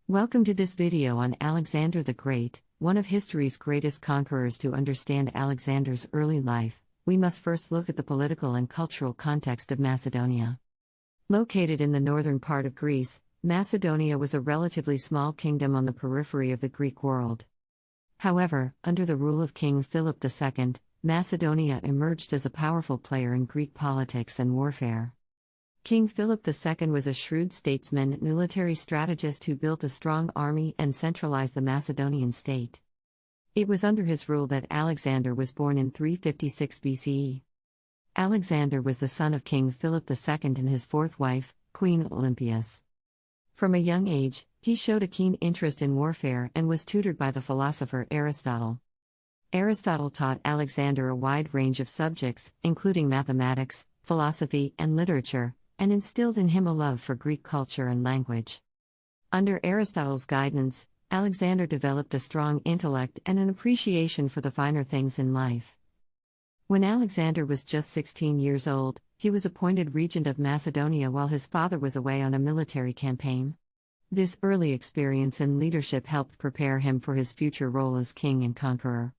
Welcome to this video on Alexander the Great, one of history's greatest conquerors. To understand Alexander's early life, we must first look at the political and cultural context of Macedonia. Located in the northern part of Greece, Macedonia was a relatively small kingdom on the periphery of the Greek world. However, under the rule of King Philip II, Macedonia emerged as a powerful player in Greek politics and warfare. King Philip II was a shrewd statesman and military strategist who built a strong army and centralized the Macedonian state. It was under his rule that Alexander was born in 356 BCE. Alexander was the son of King Philip II and his fourth wife, Queen Olympias. From a young age, he showed a keen interest in warfare and was tutored by the philosopher Aristotle. Aristotle taught Alexander a wide range of subjects, including mathematics, philosophy, and literature, and instilled in him a love for Greek culture and language. Under Aristotle's guidance, Alexander developed a strong intellect and an appreciation for the finer things in life. When Alexander was just 16 years old, he was appointed regent of Macedonia while his father was away on a military campaign. This early experience in leadership helped prepare him for his future role as king and conqueror.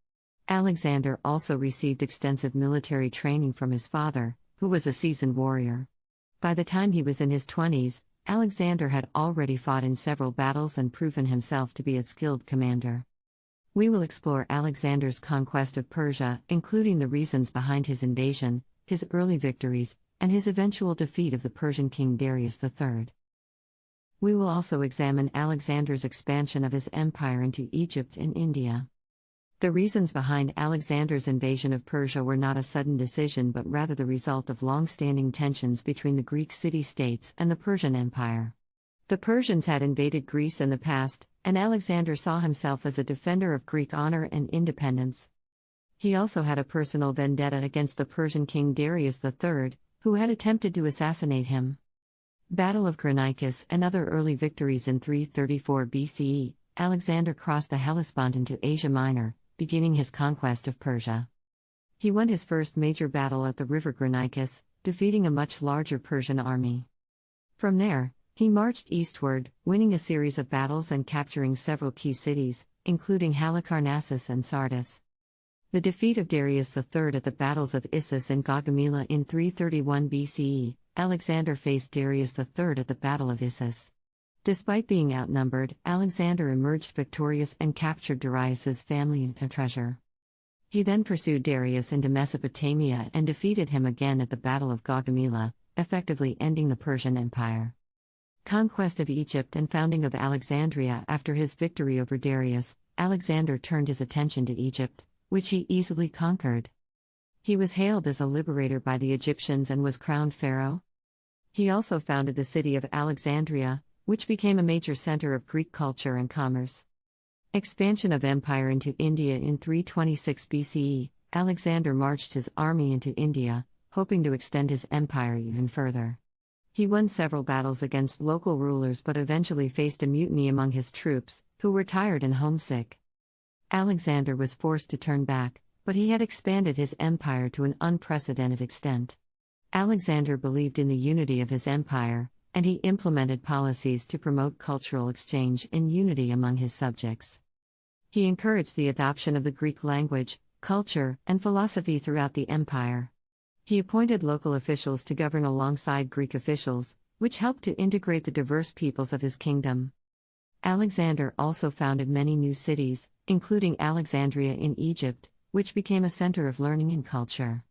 Alexander also received extensive military training from his father, who was a seasoned warrior. By the time he was in his 20s, Alexander had already fought in several battles and proven himself to be a skilled commander. We will explore Alexander's conquest of Persia, including the reasons behind his invasion, his early victories, and his eventual defeat of the Persian king Darius III. We will also examine Alexander's expansion of his empire into Egypt and India. The reasons behind Alexander's invasion of Persia were not a sudden decision but rather the result of long-standing tensions between the Greek city-states and the Persian Empire. The Persians had invaded Greece in the past, and Alexander saw himself as a defender of Greek honor and independence. He also had a personal vendetta against the Persian king Darius III, who had attempted to assassinate him. Battle of Granicus and other early victories in 334 BCE, Alexander crossed the Hellespont into Asia Minor, beginning his conquest of Persia. He won his first major battle at the river Granicus, defeating a much larger Persian army. From there, he marched eastward, winning a series of battles and capturing several key cities, including Halicarnassus and Sardis. The defeat of Darius III at the battles of Issus and Gaugamela in 331 BCE, Alexander faced Darius III at the Battle of Issus. Despite being outnumbered, Alexander emerged victorious and captured Darius's family and treasure. He then pursued Darius into Mesopotamia and defeated him again at the Battle of Gaugamela, effectively ending the Persian Empire. Conquest of Egypt and founding of Alexandria. After his victory over Darius, Alexander turned his attention to Egypt, which he easily conquered. He was hailed as a liberator by the Egyptians and was crowned pharaoh. He also founded the city of Alexandria, which became a major center of Greek culture and commerce. Expansion of empire into India. In 326 BCE, Alexander marched his army into India, hoping to extend his empire even further. He won several battles against local rulers but eventually faced a mutiny among his troops, who were tired and homesick. Alexander was forced to turn back, but he had expanded his empire to an unprecedented extent. Alexander believed in the unity of his empire, and he implemented policies to promote cultural exchange and unity among his subjects. He encouraged the adoption of the Greek language, culture, and philosophy throughout the empire. He appointed local officials to govern alongside Greek officials, which helped to integrate the diverse peoples of his kingdom. Alexander also founded many new cities, including Alexandria in Egypt, which became a center of learning and culture.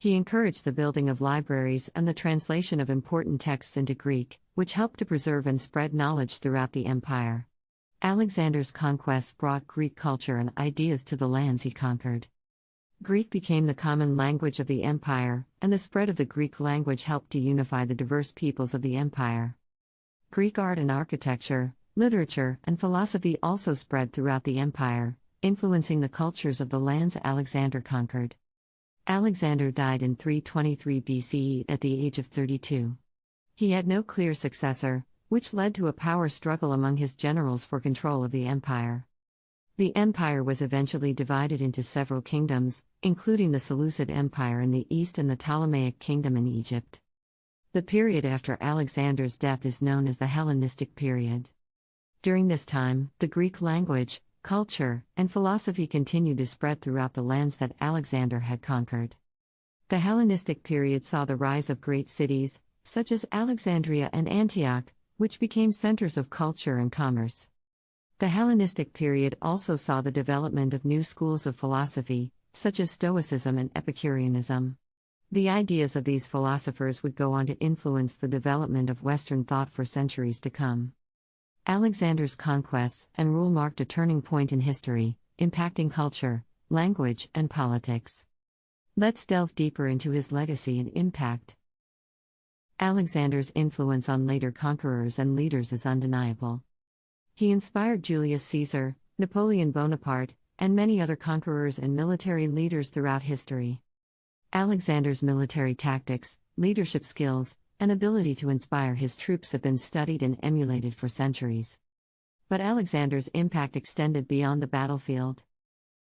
He encouraged the building of libraries and the translation of important texts into Greek, which helped to preserve and spread knowledge throughout the empire. Alexander's conquests brought Greek culture and ideas to the lands he conquered. Greek became the common language of the empire, and the spread of the Greek language helped to unify the diverse peoples of the empire. Greek art and architecture, literature, and philosophy also spread throughout the empire, influencing the cultures of the lands Alexander conquered. Alexander died in 323 BCE at the age of 32. He had no clear successor, which led to a power struggle among his generals for control of the empire. The empire was eventually divided into several kingdoms, including the Seleucid Empire in the east and the Ptolemaic Kingdom in Egypt. The period after Alexander's death is known as the Hellenistic period. During this time, the Greek language, culture, and philosophy continued to spread throughout the lands that Alexander had conquered. The Hellenistic period saw the rise of great cities, such as Alexandria and Antioch, which became centers of culture and commerce. The Hellenistic period also saw the development of new schools of philosophy, such as Stoicism and Epicureanism. The ideas of these philosophers would go on to influence the development of Western thought for centuries to come. Alexander's conquests and rule marked a turning point in history, impacting culture, language, and politics. Let's delve deeper into his legacy and impact. Alexander's influence on later conquerors and leaders is undeniable. He inspired Julius Caesar, Napoleon Bonaparte, and many other conquerors and military leaders throughout history. Alexander's military tactics, leadership skills, and ability to inspire his troops have been studied and emulated for centuries. But Alexander's impact extended beyond the battlefield.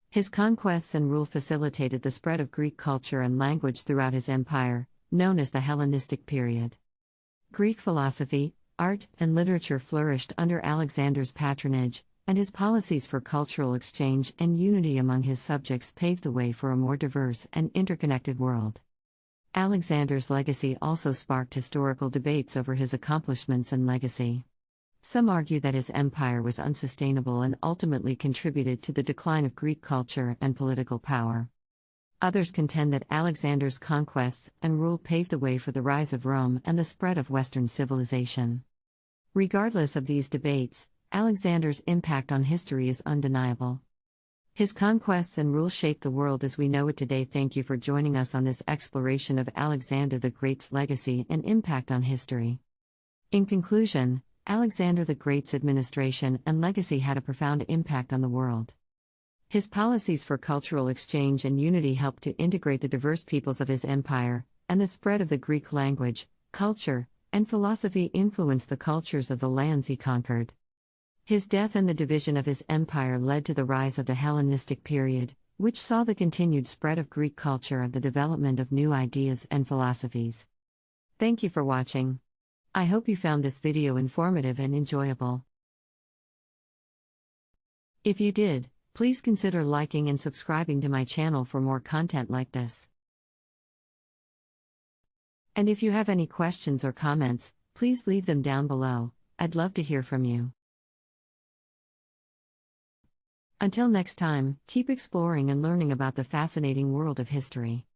His conquests and rule facilitated the spread of Greek culture and language throughout his empire, known as the Hellenistic period. Greek philosophy, art, and literature flourished under Alexander's patronage, and his policies for cultural exchange and unity among his subjects paved the way for a more diverse and interconnected world. Alexander's legacy also sparked historical debates over his accomplishments and legacy. Some argue that his empire was unsustainable and ultimately contributed to the decline of Greek culture and political power. Others contend that Alexander's conquests and rule paved the way for the rise of Rome and the spread of Western civilization. Regardless of these debates, Alexander's impact on history is undeniable. His conquests and rule shaped the world as we know it today. Thank you for joining us on this exploration of Alexander the Great's legacy and impact on history. In conclusion, Alexander the Great's administration and legacy had a profound impact on the world. His policies for cultural exchange and unity helped to integrate the diverse peoples of his empire, and the spread of the Greek language, culture, and philosophy influenced the cultures of the lands he conquered. His death and the division of his empire led to the rise of the Hellenistic period, which saw the continued spread of Greek culture and the development of new ideas and philosophies. Thank you for watching. I hope you found this video informative and enjoyable. If you did, please consider liking and subscribing to my channel for more content like this. And if you have any questions or comments, please leave them down below. I'd love to hear from you. Until next time, keep exploring and learning about the fascinating world of history.